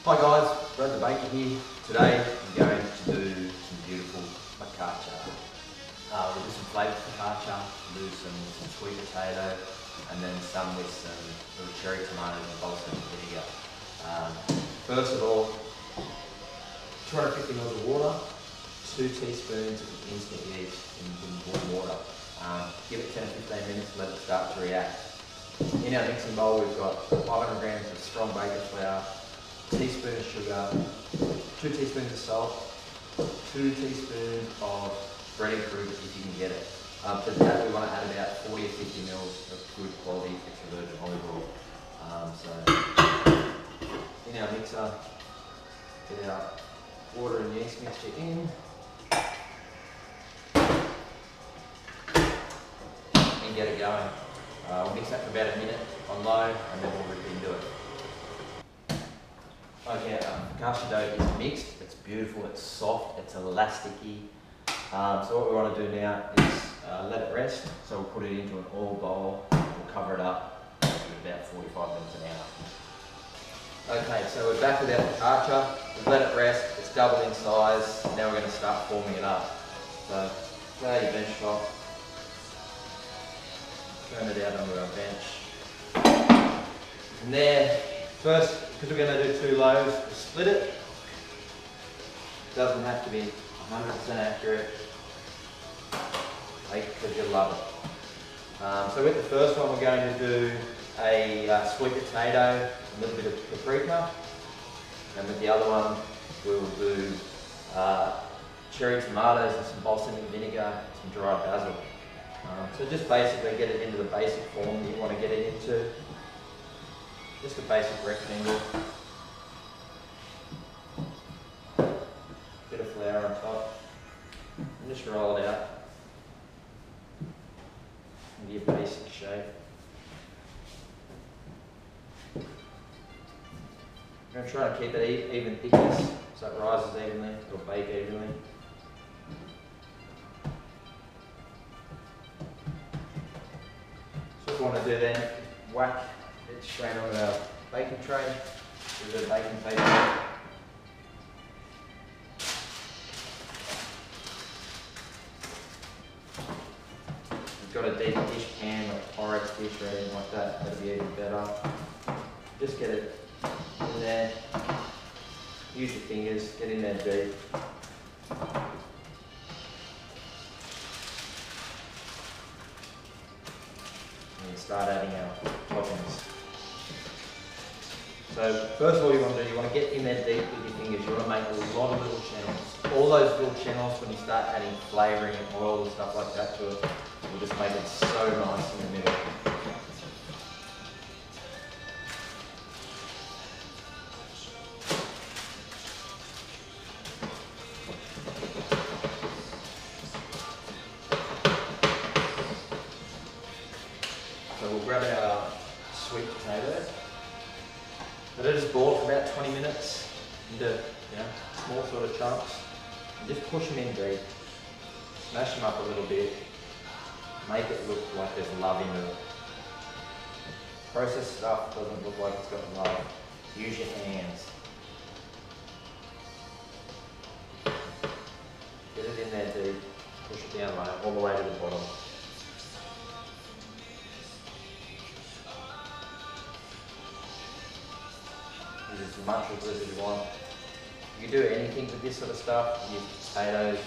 Hi guys, Brad the Baker here. Today I'm going to do some beautiful Foccaccia. We'll do some flavoured Foccaccia, we'll do some sweet potato, and then some with some little cherry tomatoes and balsamic vinegar. First of all, 250 ml of water, 2 teaspoons of instant yeast in warm water. Give it 10 to 15 minutes, let it start to react. In our mixing bowl we've got 500 grams of strong baking flour, a teaspoon of sugar, 2 teaspoons of salt, 2 teaspoons of breading fruit if you can get it. To that we want to add about 40 or 50 ml of good quality extra virgin olive oil. So in our mixer, get our water and yeast mixture in. And get it going. We'll mix that for about a minute on low and then we'll rip into it. Okay, Foccaccia dough is mixed, it's beautiful, it's soft, it's elasticy. So what we want to do now is let it rest. So we'll put it into an oil bowl, we'll cover it up for about 45 minutes an hour. Okay, so we're back with our Foccaccia, we've let it rest, it's doubled in size, now we're going to start forming it up. So lay your bench top, turn it out onto our bench. And there, first, because we're going to do 2 loaves, we'll split it. It doesn't have to be 100% accurate. Make it because you love it. So with the first one we're going to do a sweet potato, a little bit of paprika. And with the other one we'll do cherry tomatoes and some balsamic vinegar, some dried basil. So just basically get it into the basic form that you want to get it into. Just a basic rectangle. Bit of flour on top. And just roll it out into your basic shape. I'm going to try and keep it even thickness so it rises evenly, it'll bake evenly. So what we want to do then, whack it straight onto our baking tray with a baking paper. If you've got a deep dish pan or a Pyrex dish or anything like that, that'll be even better. Just get it in there, use your fingers, get in there deep. And start adding our toppings. So first of all you want to do, you want to get in there deep with your fingers, you want to make a lot of little channels. All those little channels, when you start adding flavouring and oil and stuff like that to it, will just make it so nice in the middle. So we'll grab our sweet potatoes. Let it just boil for about 20 minutes into small sort of chunks. And just push them in deep. Smash them up a little bit. Make it look like there's love in it. Processed stuff doesn't look like it's got love. Use your hands. Get it in there deep. Push it down low, all the way to the bottom. Use as much of this as you want. You can do anything with this sort of stuff. Use potatoes,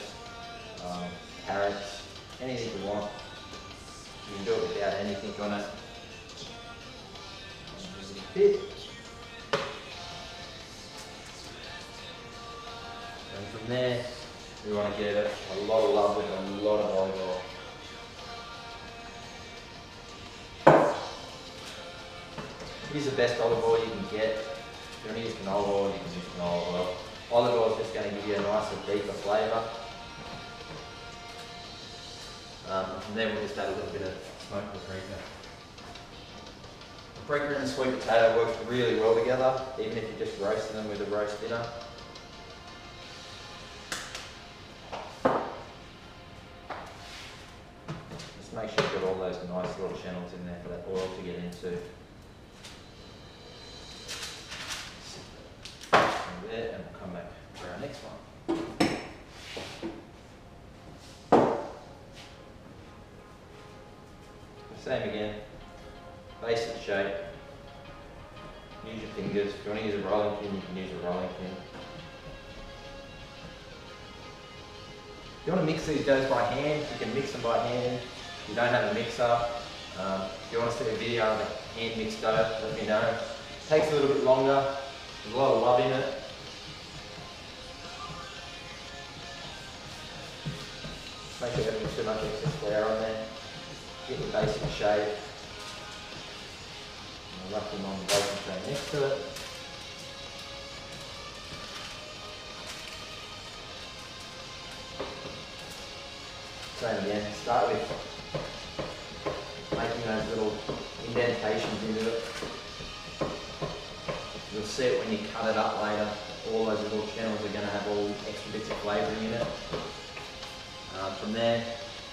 carrots, anything you want. You can do it without anything on it. Bit. And from there, we want to give it a lot of love with a lot of olive oil. Use the best olive oil you can get. If you want to use canola oil, you can use canola oil. Olive oil is just going to give you a nicer, deeper flavour. And then we'll just add a little bit of smoked paprika. Paprika and the sweet potato works really well together, even if you're just roasting them with a roast dinner. Just make sure you've got all those nice little channels in there for that oil to get into. there and we'll come back for our next one. Same again, basic shape. Use your fingers. If you want to use a rolling pin, you can use a rolling pin. If you want to mix these doughs by hand, you can mix them by hand. If you don't have a mixer, if you want to see a video of a hand mixed dough, let me know. It takes a little bit longer. There's a lot of love in it. Make sure you don't put too much excess flour on there. Get your basic shape. And wrap them on the baking tray next to it. Same again. Start with making those little indentations into it. You'll see it when you cut it up later. All those little channels are going to have all extra bits of flavouring in it. From there,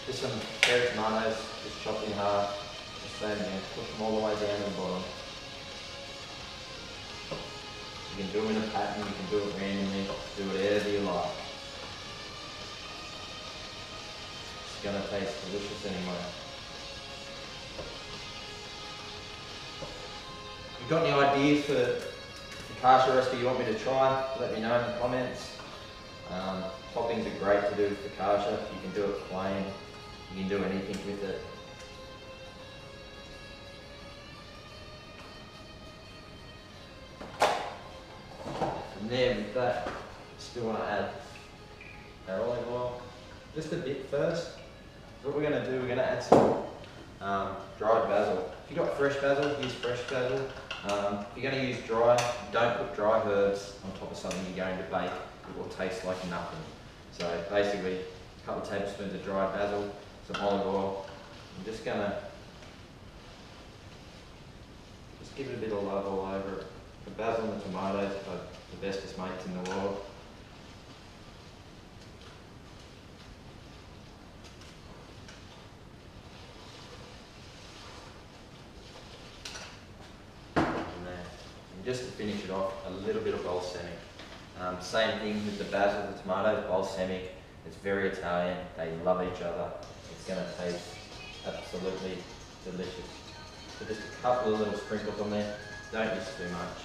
just some cherry tomatoes, just chopped in half. Just same again, push them all the way down to the bottom. You can do them in a pattern, you can do it randomly, do whatever you like. It's going to taste delicious anyway. If you've got any ideas for the focaccia recipe you want me to try, let me know in the comments. Toppings are great to do with focaccia. You can do it plain, you can do anything with it. From there with that, still want to add our olive oil. Just a bit first. What we're going to do, we're going to add some dried basil. If you've got fresh basil, use fresh basil. If you're going to use dry, don't put dry herbs on top of something you're going to bake. It will taste like nothing. So basically, a couple of tablespoons of dried basil, some olive oil. I'm just going to give it a bit of love all over it. The basil and the tomatoes are the bestest mates in the world. And just to finish it off, a little bit of balsamic. Same thing with the basil, the tomatoes, balsamic. It's very Italian. They love each other. It's going to taste absolutely delicious. So just a couple of little sprinkles on there. Don't use too much.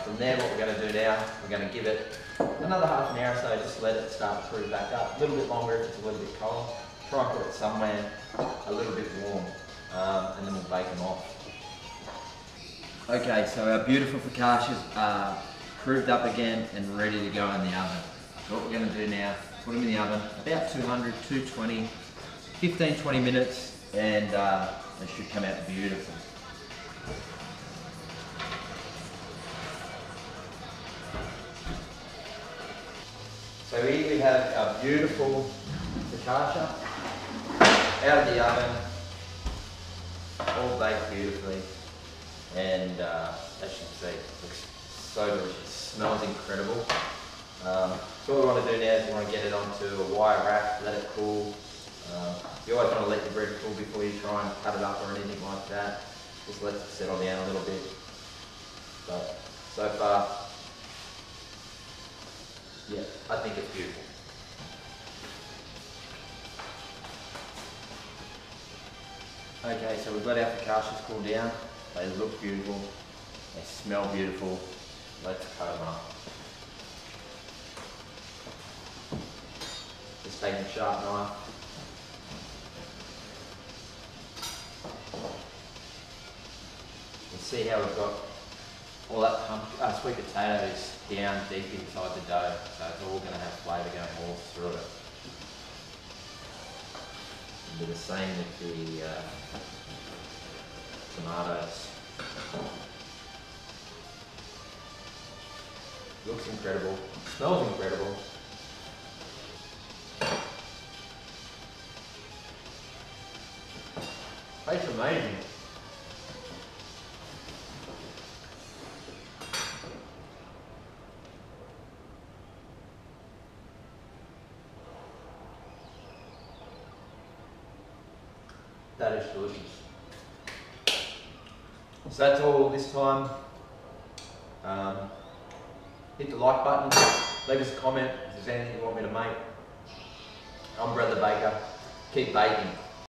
From there, what we're going to do now, we're going to give it another half an hour or so. Just let it start to cool back up. A little bit longer if it's a little bit cold. Try and put it somewhere a little bit warm, and then we'll bake them off. Okay, so our beautiful focaccias are proved up again and ready to go in the oven. So what we're going to do now, put them in the oven, about 200, 220, 15-20 minutes, and they should come out beautiful. So here we have our beautiful focaccia out of the oven, all baked beautifully. And as you can see, it looks so delicious. It smells incredible. So what we want to do now is we want to get it onto a wire rack, let it cool. You always want to let your bread cool before you try and cut it up or anything like that. Just let it settle down a little bit. But so far, yeah, I think it's beautiful. Okay, so we've let our focaccias cool down. They look beautiful, they smell beautiful. Let's cut them up. Just taking a sharp knife. You see how we've got all that sweet potatoes down deep inside the dough, so it's all going to have flavour going all through it. And do the same with the tomatoes. Looks incredible, smells incredible. Tastes amazing. That is delicious. So that's all this time. Hit the like button, leave us a comment if there's anything you want me to make. I'm Brother Baker. Keep baking.